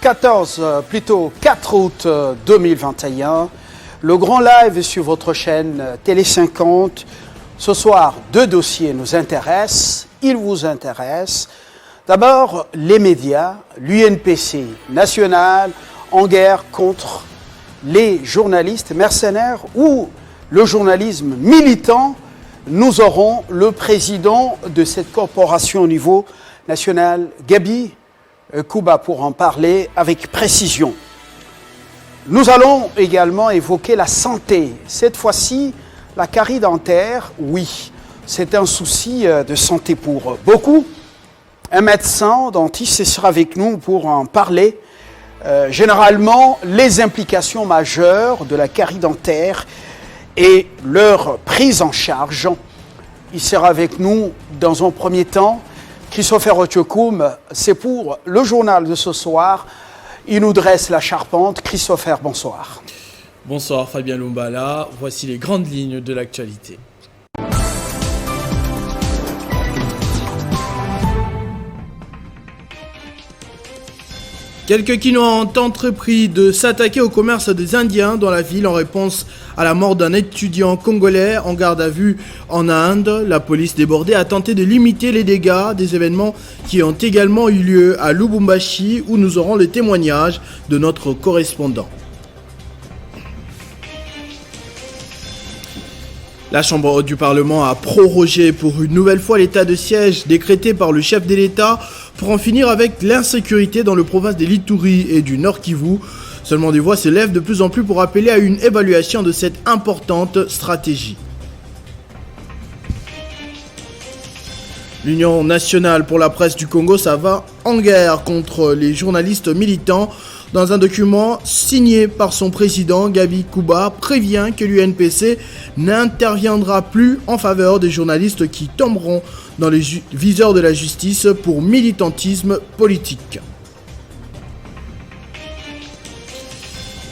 4 août 2021. Le grand live est sur votre chaîne Télé 50. Ce soir, 2 dossiers nous intéressent. Ils vous intéressent. D'abord, les médias, l'UNPC national en guerre contre les journalistes mercenaires ou le journalisme militant. Nous aurons le président de cette corporation au niveau national, Gaby Kouba, pour en parler avec précision. Nous allons également évoquer la santé. Cette fois-ci, la carie dentaire, oui, c'est un souci de santé pour beaucoup. Un médecin dentiste sera avec nous pour en parler. Généralement, les implications majeures de la carie dentaire et leur prise en charge. Il sera avec nous dans un premier temps. Christopher Otiokoum, c'est pour le journal de ce soir. Il nous dresse la charpente. Christopher, bonsoir. Bonsoir Fabien Lumbala, voici les grandes lignes de l'actualité. Quelques kilos ont entrepris de s'attaquer au commerce des Indiens dans la ville en réponse à la mort d'un étudiant congolais en garde à vue en Inde. La police débordée a tenté de limiter les dégâts des événements qui ont également eu lieu à Lubumbashi où nous aurons le témoignage de notre correspondant. La Chambre haute du Parlement a prorogé pour une nouvelle fois l'état de siège décrété par le chef de l'État pour en finir avec l'insécurité dans le province des l'Ituri et du Nord Kivu. Seulement des voix s'élèvent de plus en plus pour appeler à une évaluation de cette importante stratégie. L'Union nationale pour la presse du Congo, ça va en guerre contre les journalistes militants. Dans un document signé par son président, Gaby Kouba prévient que l'UNPC n'interviendra plus en faveur des journalistes qui tomberont dans les viseurs de la justice pour militantisme politique.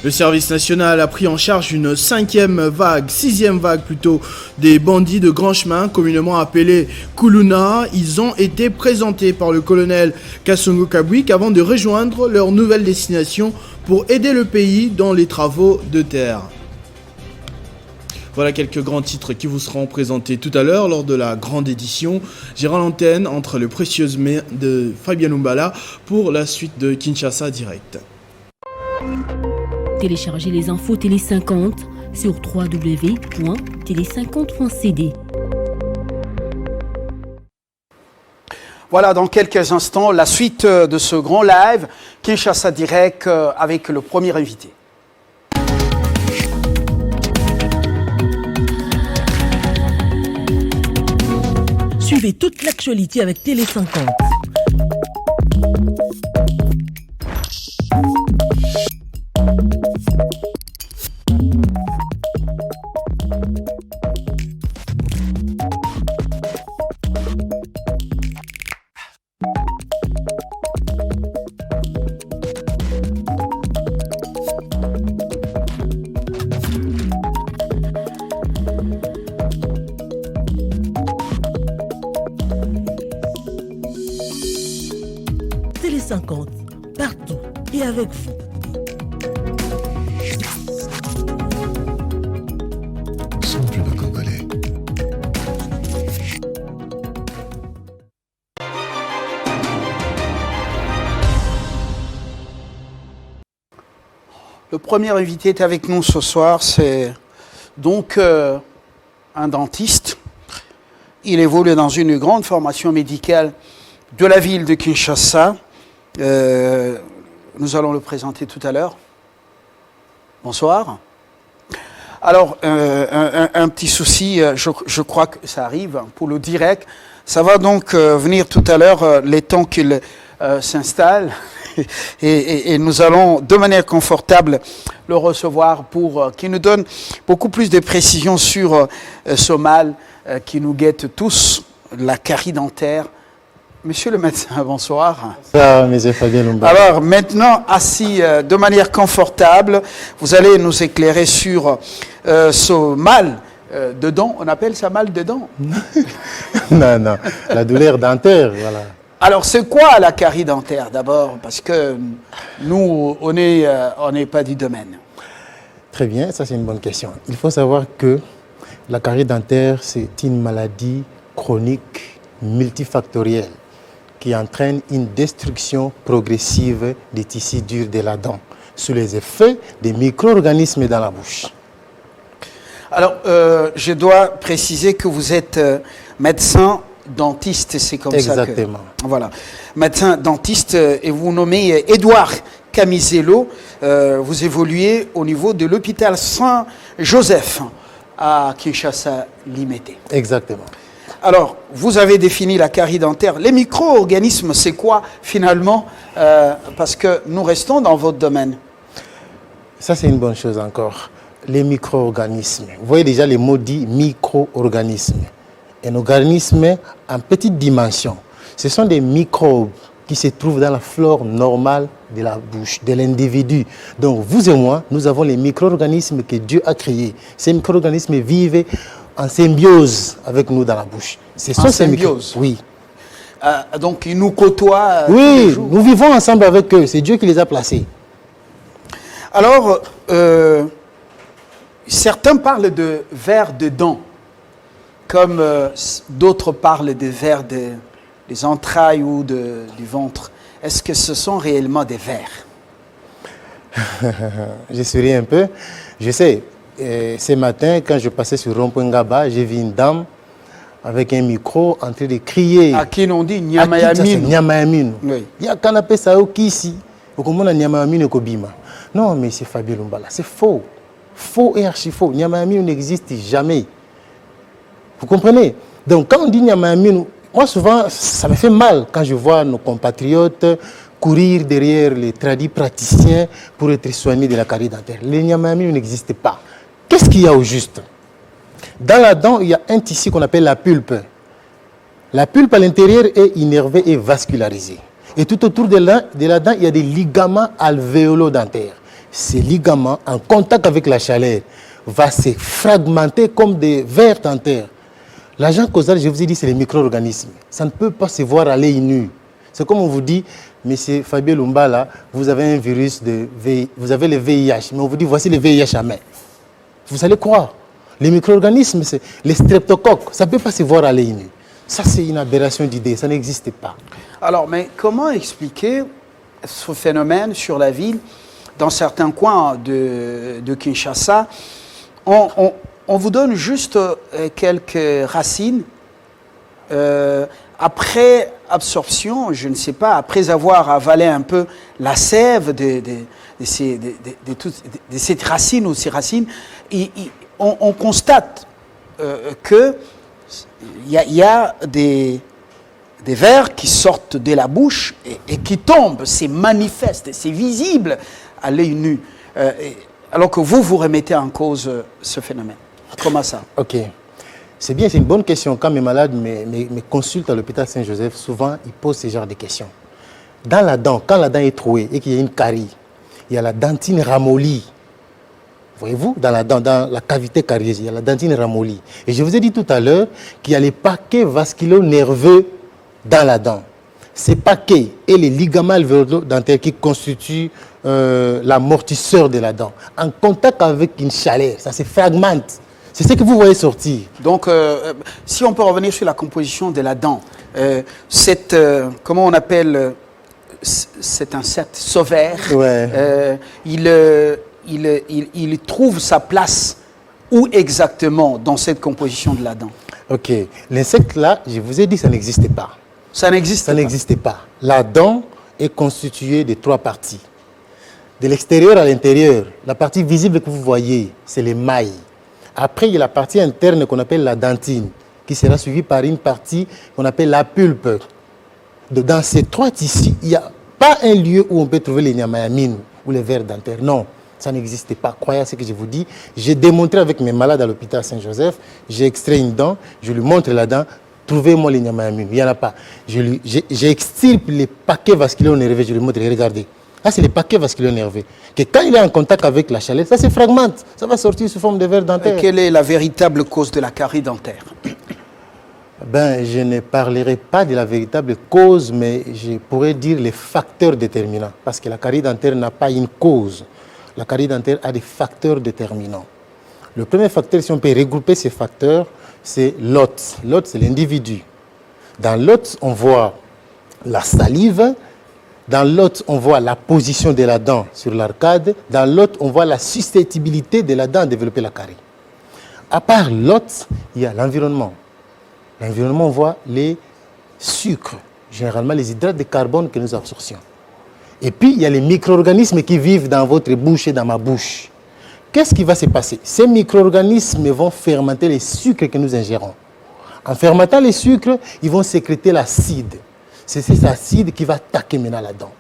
Le service national a pris en charge une sixième vague plutôt, des bandits de grand chemin, communément appelés Kuluna. Ils ont été présentés par le colonel Kassongo Kabwik avant de rejoindre leur nouvelle destination pour aider le pays dans les travaux de terre. Voilà quelques grands titres qui vous seront présentés tout à l'heure lors de la grande édition. J'ai rendu l'antenne entre les précieuses mains de Fabien Lumbala pour la suite de Kinshasa Direct. Téléchargez les infos Télé 50 sur www.tele50.cd. Voilà, dans quelques instants, la suite de ce grand live, Kinshasa Direct, avec le premier invité. Suivez toute l'actualité avec Télé 50. Télé 50, partout et avec vous. Sont plus de Congolais. Le premier invité est avec nous ce soir, c'est donc un dentiste. Il évolue dans une grande formation médicale de la ville de Kinshasa. Nous allons le présenter tout à l'heure. Bonsoir. Alors, un petit souci, je crois que ça arrive pour le direct. Ça va donc venir tout à l'heure, les temps qu'il s'installe. Et nous allons, de manière confortable, le recevoir pour qu'il nous donne beaucoup plus de précisions sur ce mal qui nous guette tous, la carie dentaire. Monsieur le médecin, bonsoir. Bonsoir, monsieur Fabien Lumbala. Alors, maintenant, assis de manière confortable, vous allez nous éclairer sur ce mal de dents. On appelle ça mal de dents? Non, la douleur dentaire, voilà. Alors, c'est quoi la carie dentaire d'abord? Parce que nous, on n'est pas du domaine. Très bien, ça c'est une bonne question. Il faut savoir que la carie dentaire, c'est une maladie chronique multifactorielle qui entraîne une destruction progressive des tissus durs de la dent sous les effets des micro-organismes dans la bouche. Alors, je dois préciser que vous êtes médecin dentiste, c'est comme Exactement. ça que... Voilà, médecin dentiste, et vous nommez Édouard Camisello. Vous évoluez au niveau de l'hôpital Saint-Joseph à Kinshasa, Limité. Exactement. Alors, vous avez défini la carie dentaire. Les micro-organismes, c'est quoi finalement? Parce que nous restons dans votre domaine. Ça, c'est une bonne chose encore. Les micro-organismes. Vous voyez déjà les mots dits micro-organismes. Un organisme en petite dimension. Ce sont des microbes qui se trouvent dans la flore normale de la bouche, de l'individu. Donc, vous et moi, nous avons les micro-organismes que Dieu a créés. Ces micro-organismes vivent en symbiose avec nous dans la bouche. En symbiose? Oui. Donc, ils nous côtoient tous Oui, les jours. nous vivons ensemble avec eux. C'est Dieu qui les a placés. Alors, certains parlent de vers de dents, comme d'autres parlent de vers des entrailles ou du ventre. Est-ce que ce sont réellement des vers? Je souris un peu. Je sais, ce matin, quand je passais sur Rond-Point Ngaba, j'ai vu une dame avec un micro en train de crier. À qui l'on dit Nyamayamine. Nyamayamine. Oui. Il y a qu'un appel ça au Kisi. Comment on Nyamayamine Kobima? Non, mais c'est Fabien Lumbala. C'est faux. Faux et archi faux. Nyamayamine n'existe jamais. Vous comprenez? Donc, quand on dit Nyamayamine, moi, souvent, ça me fait mal quand je vois nos compatriotes courir derrière les tradis praticiens pour être soignés de la carie dentaire. Les Nyamayamine n'existent pas. Qu'est-ce qu'il y a au juste? Dans la dent, il y a un tissu qu'on appelle la pulpe. La pulpe à l'intérieur est innervée et vascularisée. Et tout autour de la dent, il y a des ligaments alvéolo-dentaires. Ces ligaments, en contact avec la chaleur, vont se fragmenter comme des vers dentaires. L'agent causal, je vous ai dit, c'est les micro-organismes. Ça ne peut pas se voir à l'œil nu. C'est comme on vous dit, monsieur Fabien Lumbala, vous avez un virus vous avez le VIH. Mais on vous dit, voici le VIH à main. Vous allez croire. Les micro-organismes, c'est les streptocoques. Ça ne peut pas se voir à l'œil nu. Ça, c'est une aberration d'idée. Ça n'existe pas. Alors, mais comment expliquer ce phénomène sur la ville? Dans certains coins de Kinshasa, on vous donne juste quelques racines. Après absorption, je ne sais pas, après avoir avalé un peu la sève de cette racine ou ces racines, on constate qu'il y a des vers qui sortent de la bouche et qui tombent. C'est manifeste, c'est visible à l'œil nu. Alors que vous remettez en cause ce phénomène. Comment ça? Ok. C'est bien, c'est une bonne question. Quand mes malades me consultent à l'hôpital Saint-Joseph, souvent, ils posent ce genre de questions. Dans la dent, quand la dent est trouée et qu'il y a une carie, il y a la dentine ramollie. Voyez-vous, dans la dent, dans la cavité carieuse, il y a la dentine ramollie. Et je vous ai dit tout à l'heure qu'il y a les paquets vasculo-nerveux dans la dent. Ces paquets et les ligaments alvéolo-dentaires qui constituent l'amortisseur de la dent, en contact avec une chaleur, ça se fragmente. C'est ce que vous voyez sortir. Donc, si on peut revenir sur la composition de la dent, comment on appelle cet insecte sauveur, Ouais. il trouve sa place où exactement dans cette composition de la dent? Ok. L'insecte là, je vous ai dit, ça n'existe pas. Ça n'existe Ça pas. n'existe pas. La dent est constituée de 3 parties. De l'extérieur à l'intérieur, la partie visible que vous voyez, c'est l'émail. Après, il y a la partie interne qu'on appelle la dentine, qui sera suivie par une partie qu'on appelle la pulpe. Dans ces 3 tissus, il n'y a pas un lieu où on peut trouver les nyamayamines ou les vers dentaires. Non, ça n'existe pas. Croyez à ce que je vous dis. J'ai démontré avec mes malades à l'hôpital Saint-Joseph, j'ai extrait une dent, je lui montre la dent, trouvez-moi les nyamayamines. Il n'y en a pas. J'ai extirpe les paquets vasculaires nerveux, je lui montre, regardez. Là, c'est les paquets vasculaires nerveux. Que quand il est en contact avec la chaleur, ça se fragmente. Ça va sortir sous forme de vers dentaires. Quelle est la véritable cause de la carie dentaire? Ben, je ne parlerai pas de la véritable cause, mais je pourrais dire les facteurs déterminants. Parce que la carie dentaire n'a pas une cause. La carie dentaire a des facteurs déterminants. Le premier facteur, si on peut regrouper ces facteurs, c'est l'hôte. L'hôte, c'est l'individu. Dans l'hôte, on voit la salive. Dans l'hôte, on voit la position de la dent sur l'arcade. Dans l'hôte, on voit la susceptibilité de la dent à développer la carie. À part l'hôte, il y a l'environnement. L'environnement, on voit les sucres, généralement les hydrates de carbone que nous absorcions. Et puis, il y a les micro-organismes qui vivent dans votre bouche et dans ma bouche. Qu'est-ce qui va se passer? Ces micro-organismes vont fermenter les sucres que nous ingérons. En fermentant les sucres, ils vont sécréter l'acide. C'est cet acide qui va attaquer maintenant la dent.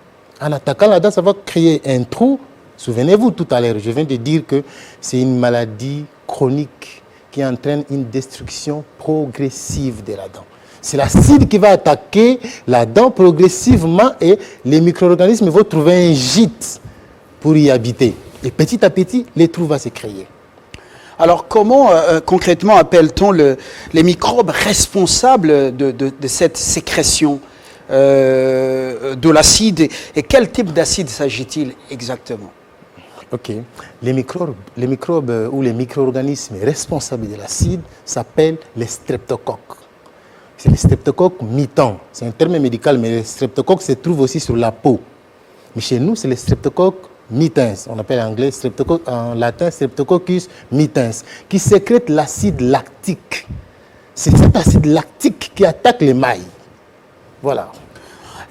En attaquant la dent, ça va créer un trou. Souvenez-vous tout à l'heure, je viens de dire que c'est une maladie chronique qui entraîne une destruction progressive de la dent. C'est l'acide qui va attaquer la dent progressivement et les micro-organismes vont trouver un gîte pour y habiter. Et petit à petit, les trous vont se créer. Alors, comment concrètement appelle-t-on les microbes responsables de cette sécrétion de l'acide et quel type d'acide s'agit-il exactement? Ok. Les microbes ou les micro-organismes responsables de l'acide s'appellent les streptocoques. C'est les streptocoques mitans. C'est un terme médical, mais les streptocoques se trouvent aussi sur la peau. Mais chez nous, c'est les streptocoques mitens. On appelle en latin Streptococcus mitens, qui sécrète l'acide lactique. C'est cet acide lactique qui attaque l'émail. Voilà.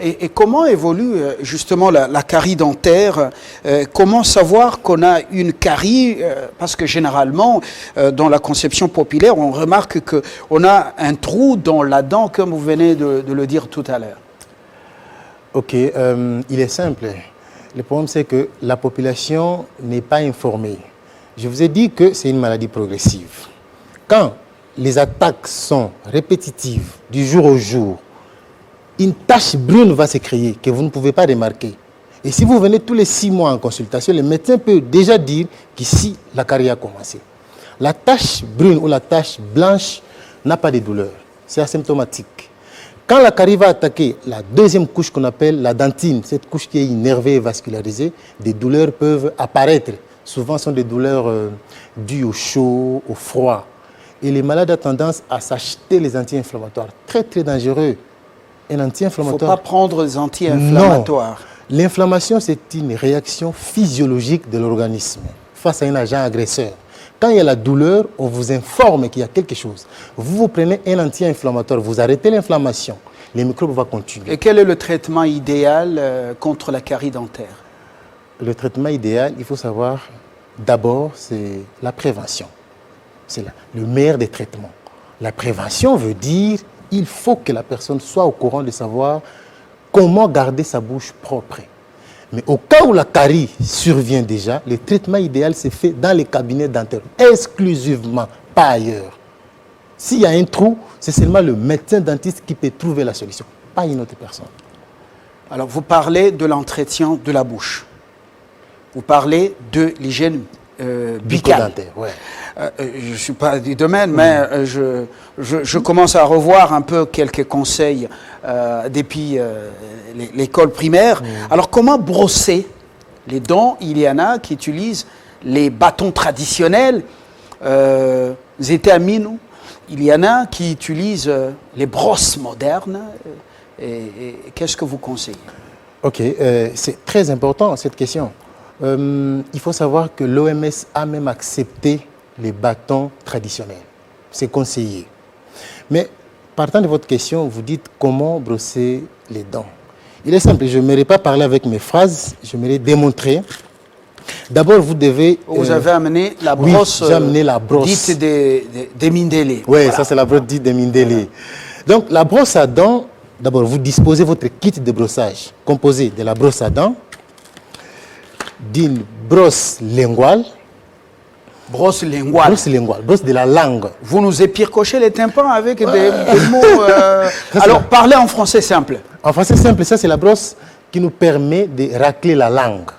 Et comment évolue justement la carie dentaire? Comment savoir qu'on a une carie? Parce que généralement, dans la conception populaire, on remarque qu'on a un trou dans la dent, comme vous venez de le dire tout à l'heure. Ok, il est simple. Le problème, c'est que la population n'est pas informée. Je vous ai dit que c'est une maladie progressive. Quand les attaques sont répétitives, du jour au jour, une tache brune va se créer que vous ne pouvez pas remarquer. Et si vous venez tous les 6 mois en consultation, le médecin peut déjà dire qu'ici, la carie a commencé. La tache brune ou la tache blanche n'a pas de douleur. C'est asymptomatique. Quand la carie va attaquer la deuxième couche qu'on appelle la dentine, cette couche qui est innervée et vascularisée, des douleurs peuvent apparaître. Souvent, ce sont des douleurs dues au chaud, au froid. Et les malades ont tendance à s'acheter les anti-inflammatoires. Très, très dangereux. Un anti-inflammatoire. Il ne faut pas prendre des anti-inflammatoires. Non. L'inflammation, c'est une réaction physiologique de l'organisme face à un agent agresseur. Quand il y a la douleur, on vous informe qu'il y a quelque chose. Vous prenez un anti-inflammatoire, vous arrêtez l'inflammation, les microbes vont continuer. Et quel est le traitement idéal contre la carie dentaire? Le traitement idéal, il faut savoir, d'abord, c'est la prévention. C'est le meilleur des traitements. La prévention veut dire il faut que la personne soit au courant de savoir comment garder sa bouche propre. Mais au cas où la carie survient déjà, le traitement idéal se fait dans les cabinets dentaires, exclusivement, pas ailleurs. S'il y a un trou, c'est seulement le médecin dentiste qui peut trouver la solution, pas une autre personne. Alors, vous parlez de l'entretien de la bouche. Vous parlez de l'hygiène buccale. Ouais. Je ne suis pas du domaine, mais je commence à revoir un peu quelques conseils depuis l'école primaire. Alors, comment brosser les dents? Il y en a qui utilisent les bâtons traditionnels, Zetamino. Il y en a qui utilisent les brosses modernes. Et qu'est-ce que vous conseillez? Ok, c'est très important cette question. Il faut savoir que l'OMS a même accepté les bâtons traditionnels. C'est conseillé. Mais partant de votre question, vous dites comment brosser les dents. Il est simple, je n'aimerais pas parler avec mes phrases, j'aimerais démontrer. D'abord, vous devez... Vous avez amené la brosse, oui, j'ai amené la brosse dite des Mindele. Oui, voilà. Ça c'est la brosse dite des Mindele. Voilà. Donc la brosse à dents, d'abord vous disposez votre kit de brossage composé de la brosse à dents, d'une brosse linguale. Brosse linguale. Brosse linguale, brosse de la langue. Vous nous épircochez les tympans avec des mots... Alors, parlez en français simple. En français simple, ça c'est la brosse qui nous permet de racler la langue.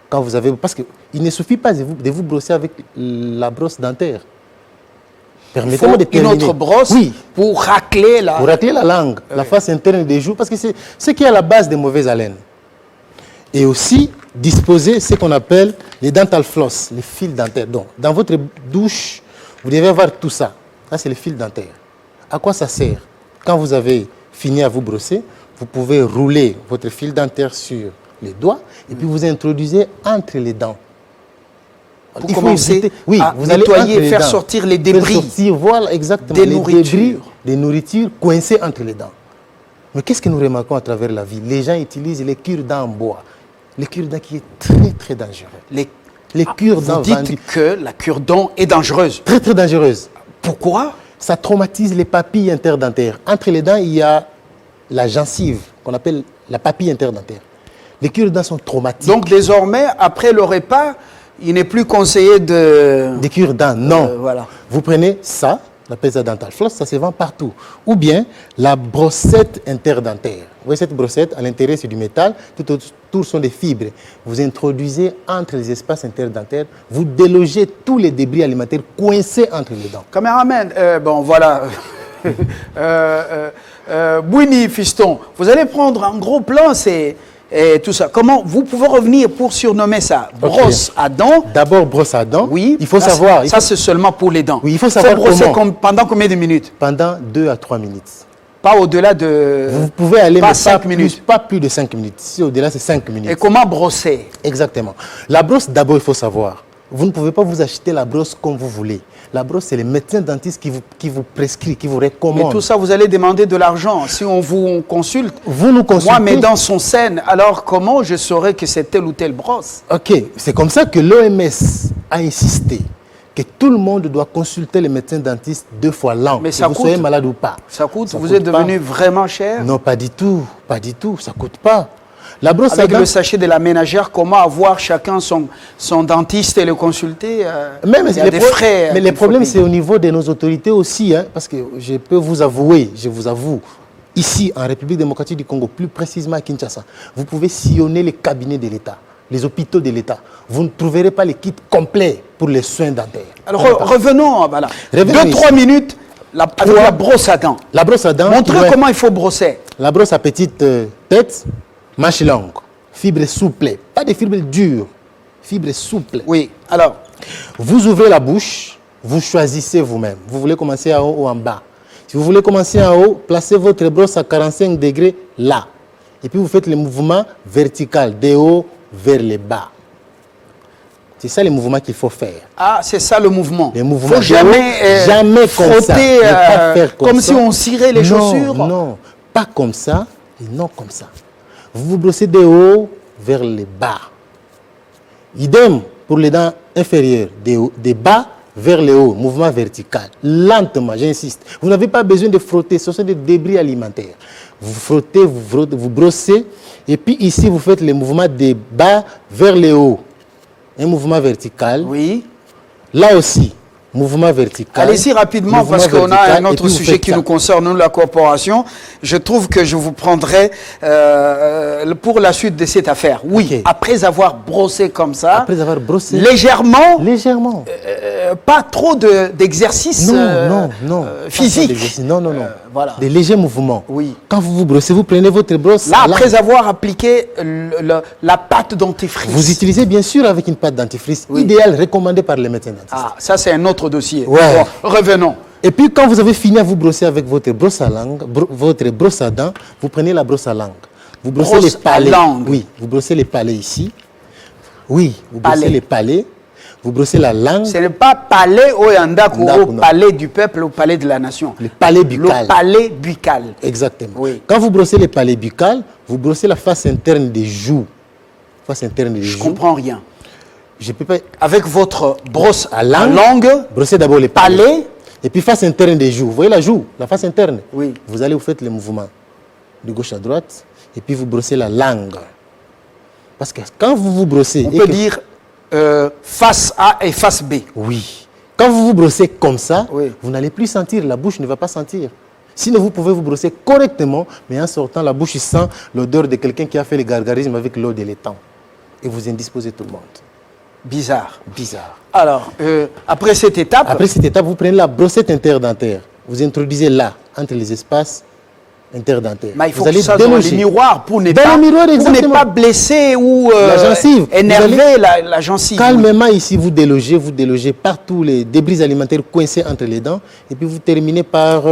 Quand vous avez... Parce qu'il ne suffit pas de vous brosser avec la brosse dentaire. Permettez-moi de une terminer. autre brosse Oui. pour racler Pour racler la langue, la face interne des joues, parce que c'est ce qui est à la base des mauvaises haleines. Et aussi disposer ce qu'on appelle les dental floss, les fils dentaires. Donc, dans votre douche, vous devez avoir tout ça. Ça, c'est les fils dentaires. À quoi ça sert? Quand vous avez fini à vous brosser, vous pouvez rouler votre fil dentaire sur les doigts et puis vous introduisez entre les dents. pour commencer oui, à vous allez nettoyer, entre les faire dents. sortir les Faire débris. sortir, voilà, exactement. Des les nourritures. débris, des nourritures coincées entre les dents. Mais qu'est-ce que nous remarquons à travers la vie? Les gens utilisent les cure-dents en bois. Les cure-dents qui est très, très dangereux. Les cure-dents Vous vendus, dites que la cure-dent est dangereuse. très, très dangereuses. Pourquoi? Ça traumatise les papilles interdentaires. Entre les dents, il y a la gencive, qu'on appelle la papille interdentaire. Les cure-dents sont traumatiques. Donc désormais, après le repas, il n'est plus conseillé de... Des cure-dents, non. voilà. Vous prenez ça, on appelle ça dental floss, ça se vend partout. Ou bien la brossette interdentaire. Vous voyez cette brossette, à l'intérieur c'est du métal, tout autour sont des fibres. Vous introduisez entre les espaces interdentaires, vous délogez tous les débris alimentaires coincés entre les dents. Caméraman, bon voilà. Bouini, fiston, vous allez prendre un gros plan, c'est... Et tout ça. Comment vous pouvez revenir pour surnommer ça? Brosse à dents. D'abord, brosse à dents. Oui. Il faut ça, savoir. Ça, c'est seulement pour les dents. Oui, il faut savoir brosser comment. pendant combien de minutes? Pendant 2 à 3 minutes. Pas au-delà de... Vous pouvez aller, pas mais 5 minutes. pas plus de 5 minutes. Si au-delà, c'est 5 minutes. Et comment brosser? Exactement. La brosse, d'abord, il faut savoir. Vous ne pouvez pas vous acheter la brosse comme vous voulez. La brosse, c'est les médecins dentistes qui vous prescrivent, qui vous recommandent. Mais tout ça, vous allez demander de l'argent. Si on vous consulte, Vous nous consultez. moi, mes dents sont saines. Alors, comment je saurais que c'est telle ou telle brosse? Ok, c'est comme ça que l'OMS a insisté que tout le monde doit consulter les médecins dentistes 2 fois l'an. Mais que ça vous coûte. soyez malade ou pas. Ça coûte? Ça Vous coûte êtes devenu pas. vraiment cher? Non, pas du tout. Pas du tout. Ça ne coûte pas. La brosse à Avec dents. le sachet de la ménagère, comment avoir chacun son dentiste et le consulter? Même il y a des frais. mais les problèmes, c'est au niveau de nos autorités aussi. Hein, parce que je peux vous avouer, je vous avoue, ici, en République démocratique du Congo, plus précisément à Kinshasa, vous pouvez sillonner les cabinets de l'État, les hôpitaux de l'État. Vous ne trouverez pas les kits complets pour les soins dentaires. Alors, revenons, voilà. Revenons 2-3 minutes avec la brosse à dents. La brosse à dents. Montrez ouais. comment il faut brosser. La brosse à petite tête, manche longue, fibre souple, pas de fibres dures, fibres souples. Oui, alors, Vous ouvrez la bouche, vous choisissez vous-même. Vous voulez commencer en haut ou en bas. Si vous voulez commencer en haut, placez votre brosse à 45 degrés là. Et puis vous faites le mouvement vertical, de haut vers le bas. C'est ça le mouvement qu'il faut faire. ah, c'est ça le mouvement. Le mouvement Faut de jamais, haut, jamais comme ça. frotter Ne pas faire comme ça. si on cirait les Non, chaussures. Non, pas comme ça et non comme ça. Vous vous brossez de haut vers le bas. Idem pour les dents inférieures, de bas vers le haut, mouvement vertical. Lentement, j'insiste. Vous n'avez pas besoin de frotter, ce sont des débris alimentaires. Vous frottez, vous brossez, et puis ici, vous faites le mouvement de bas vers le haut. Un mouvement vertical. Oui. Là aussi, mouvement vertical. Allez-y rapidement Mouvement parce qu'on a vertical, un et autre puis vous sujet faites qui ça. nous concerne, nous, la corporation. Je trouve que je vous prendrai pour la suite de cette affaire. Oui, Ok. après avoir brossé comme ça, Après avoir brossé légèrement, légèrement. pas trop d'exercices Non. physiques. Non. voilà. Des légers mouvements. Oui. Quand vous vous brossez, vous prenez votre brosse. Là, après avoir appliqué la pâte dentifrice. Vous utilisez bien sûr avec une pâte dentifrice idéale, recommandée par les médecins dentistes. Ah, ça c'est un autre dossier. Ouais. Bon, revenons. Et puis quand vous avez fini à vous brosser avec votre brosse à langue, votre brosse à dents, vous prenez la brosse à langue. Vous brossez Brosse les palais. à langue. Oui, vous brossez les palais ici. Oui, vous brossez Palais. les palais. Vous brossez la langue. Ce n'est pas palais au Yandaku, Ndaku, au non. palais du peuple, au palais de la nation. Le palais buccal. Le palais buccal. Exactement. Oui. Quand vous brossez les palais buccales, vous brossez la face interne des joues. Face interne des Je joues. comprends rien. Je peux pas. Avec votre brosse À à langue. langue, Brossez d'abord les palais. palais, Et puis face interne des joues. Vous voyez la joue, la face interne. Oui. Vous allez, vous faites le mouvement de gauche à droite. Et puis vous brossez la langue. Parce que quand vous vous brossez. on et peut que- dire face A et face B. Oui. Quand vous vous brossez comme ça, Oui. vous n'allez plus sentir. La bouche ne va pas sentir. Sinon, vous pouvez vous brosser correctement, mais en sortant, la bouche sent l'odeur de quelqu'un qui a fait le gargarisme avec l'eau de l'étang. Et vous indisposez tout le monde. Bizarre. Bizarre. Alors, après cette étape, Après cette étape, vous prenez la brossette interdentaire. Vous introduisez là, entre les espaces interdentaires. mais il faut vous que ça dans les miroirs pour ne Dans pas, le miroir, pour ne exactement. pas blesser ou La gencive. énerver la gencive. Calmement ici, vous délogez partout les débris alimentaires coincés entre les dents et puis vous terminez par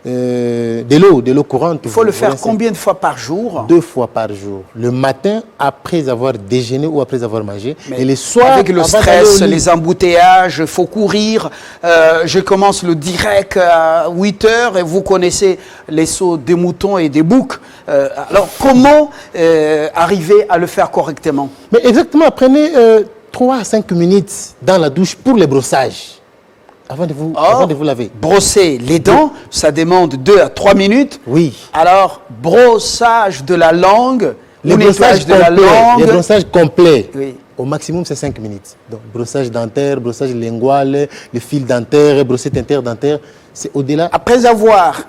de l'eau courante. Il faut le faire combien de fois par jour? 2 fois par jour. Le matin, après avoir déjeuné ou après avoir mangé. Mais et le soir, avec le avant d'aller stress, au lit. les embouteillages, il faut courir. Je commence le direct à 8 heures et vous connaissez les sauts des moutons et des boucs. Alors, comment arriver à le faire correctement? Mais exactement, prenez 3 à 5 minutes dans la douche pour les brossages. Avant de vous laver. Brosser les dents, ça demande 2 à 3 minutes. Oui. Alors, brossage de la langue, Les ou nettoyage brossages de la complets. Les langue. brossages complets. Oui. Au maximum, c'est 5 minutes. Donc, brossage dentaire, brossage lingual, le fil dentaire, brossette interdentaire. C'est au-delà. Après avoir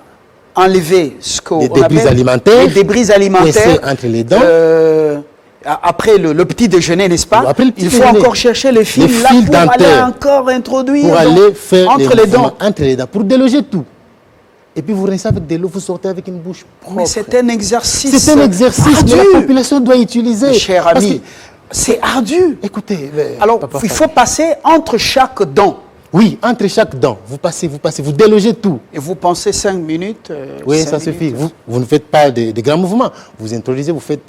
enlevé ce qu'on Les débris appelle alimentaires, les débris alimentaires coincés entre les dents. Après le petit déjeuner, n'est-ce pas? Après le petit Il faut déjeuner. encore chercher les fils, Les là fils pour aller dentaires. encore introduire Pour aller faire entre les dents. mouvements entre les dents, pour déloger tout. Et puis vous rincez avec de l'eau, vous sortez avec une bouche propre. Mais c'est un exercice. C'est un exercice ardu, que la population doit utiliser. mes chers Parce amis. C'est ardu. que, écoutez, mais, Alors, papa, il faut passer entre chaque dent. oui, entre chaque dent, vous passez, vous délogez tout. Et vous pensez 5 minutes Oui, 5 ça minutes. suffit. Vous ne faites pas de grands mouvements. Vous introduisez, vous faites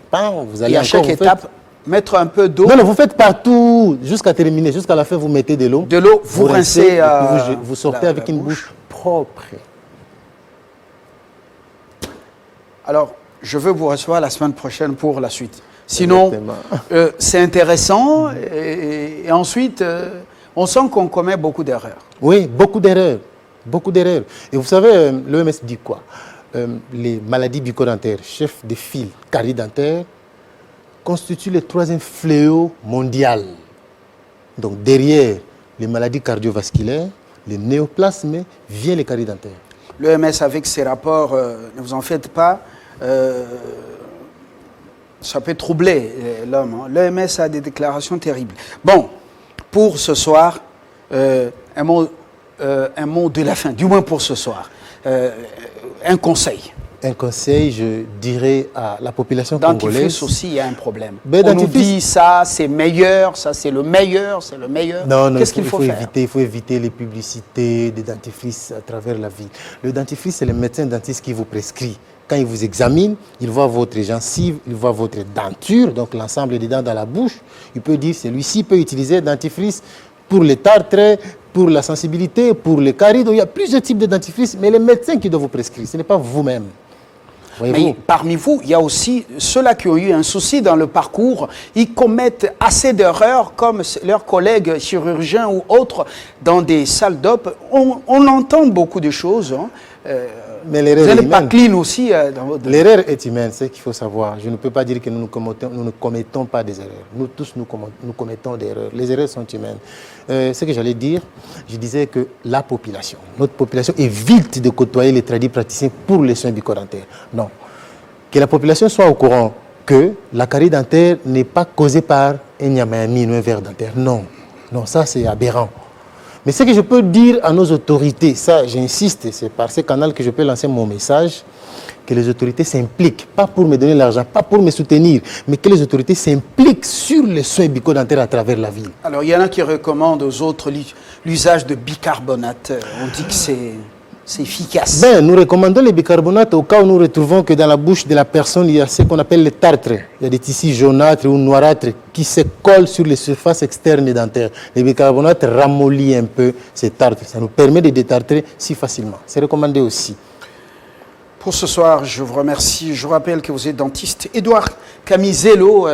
pas, vous allez Et à encore, chaque vous faites- étape, mettre un peu d'eau. Non, non, vous faites partout jusqu'à terminer. Jusqu'à la fin, vous mettez de l'eau. De l'eau, vous rincez, et puis vous sortez la avec une bouche propre. Alors, je veux vous recevoir la semaine prochaine pour la suite. Sinon, Exactement. c'est intéressant et ensuite, on sent qu'on commet beaucoup d'erreurs. Oui, beaucoup d'erreurs. Beaucoup d'erreurs. Et vous savez, l'OMS dit quoi? Les maladies bucco-dentaires, chef de file, carie dentaire, constituent le 3e fléau mondial. Donc derrière les maladies cardiovasculaires, les néoplasmes, vient les caries dentaires. L'OMS, avec ses rapports, ne vous en faites pas, ça peut troubler l'homme. Hein. L'OMS a des déclarations terribles. Bon, pour ce soir, un mot de la fin, du moins pour ce soir. Un conseil. Un conseil, je dirais à la population Dentifrice congolaise. aussi, il y a un problème. Ben, On nous dentifrice- dit ça, c'est meilleur, ça c'est le meilleur, c'est le meilleur. Non, non, Qu'est-ce qu'il faut faire? éviter, il faut éviter les publicités des dentifrices à travers la ville. Le dentifrice, c'est le médecin dentiste qui vous prescrit. Quand il vous examine, il voit votre gencive, il voit votre denture, donc l'ensemble des dents dans la bouche. Il peut dire, celui-ci peut utiliser dentifrice pour les tartres, pour la sensibilité, pour les caries. Donc il y a plusieurs types de dentifrice, mais les médecins qui doivent vous prescrire, ce n'est pas vous-même. Voyez-vous? Mais parmi vous, il y a aussi ceux-là qui ont eu un souci dans le parcours. Ils commettent assez d'erreurs comme leurs collègues chirurgiens ou autres dans des salles d'op. On entend beaucoup de choses. Hein. Mais Vous l'erreur est n'êtes pas humaine. clean aussi dans votre... L'erreur est humaine, c'est ce qu'il faut savoir. Je ne peux pas dire que nous ne commettons pas des erreurs. Nous tous, nous commettons des erreurs. Les erreurs sont humaines. Ce que j'allais dire, je disais que la population, notre population évite de côtoyer les tradis praticiens pour les soins bucco-dentaires. Non. Que la population soit au courant que la carie dentaire n'est pas causée par un yamayamine ou un ver dentaire. Non. Non, ça c'est aberrant. Mais ce que je peux dire à nos autorités, ça j'insiste, c'est par ce canal que je peux lancer mon message, que les autorités s'impliquent, pas pour me donner l'argent, pas pour me soutenir, mais que les autorités s'impliquent sur les soins bucco-dentaires à travers la ville. Alors, il y en a qui recommandent aux autres l'usage de bicarbonate. On dit que c'est efficace. Ben, nous recommandons les bicarbonates au cas où nous retrouvons que dans la bouche de la personne, il y a ce qu'on appelle les tartres. Il y a des tissus jaunâtres ou noirâtres qui se collent sur les surfaces externes dentaires. Les bicarbonates ramollissent un peu ces tartres. Ça nous permet de détartrer si facilement. C'est recommandé aussi. Pour ce soir, je vous remercie. Je vous rappelle que vous êtes dentiste. Édouard Camisello,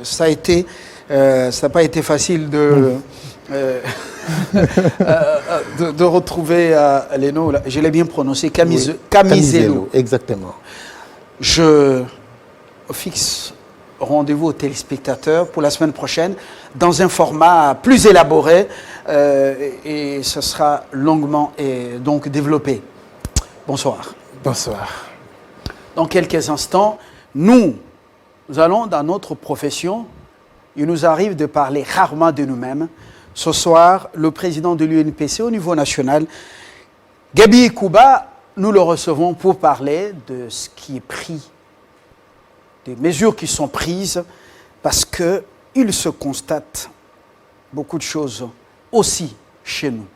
ça n'a pas été facile de retrouver les noms. Je l'ai bien prononcé, Oui. Camisello. Exactement. Je fixe rendez-vous aux téléspectateurs pour la semaine prochaine dans un format plus élaboré et ce sera longuement et donc développé. Bonsoir. Bonsoir. Dans quelques instants, nous allons dans notre profession il nous arrive de parler rarement de nous-mêmes. Ce soir, le président de l'UNPC au niveau national, Gabi Kouba, nous le recevons pour parler de ce qui est pris, des mesures qui sont prises, parce qu'il se constate beaucoup de choses aussi chez nous.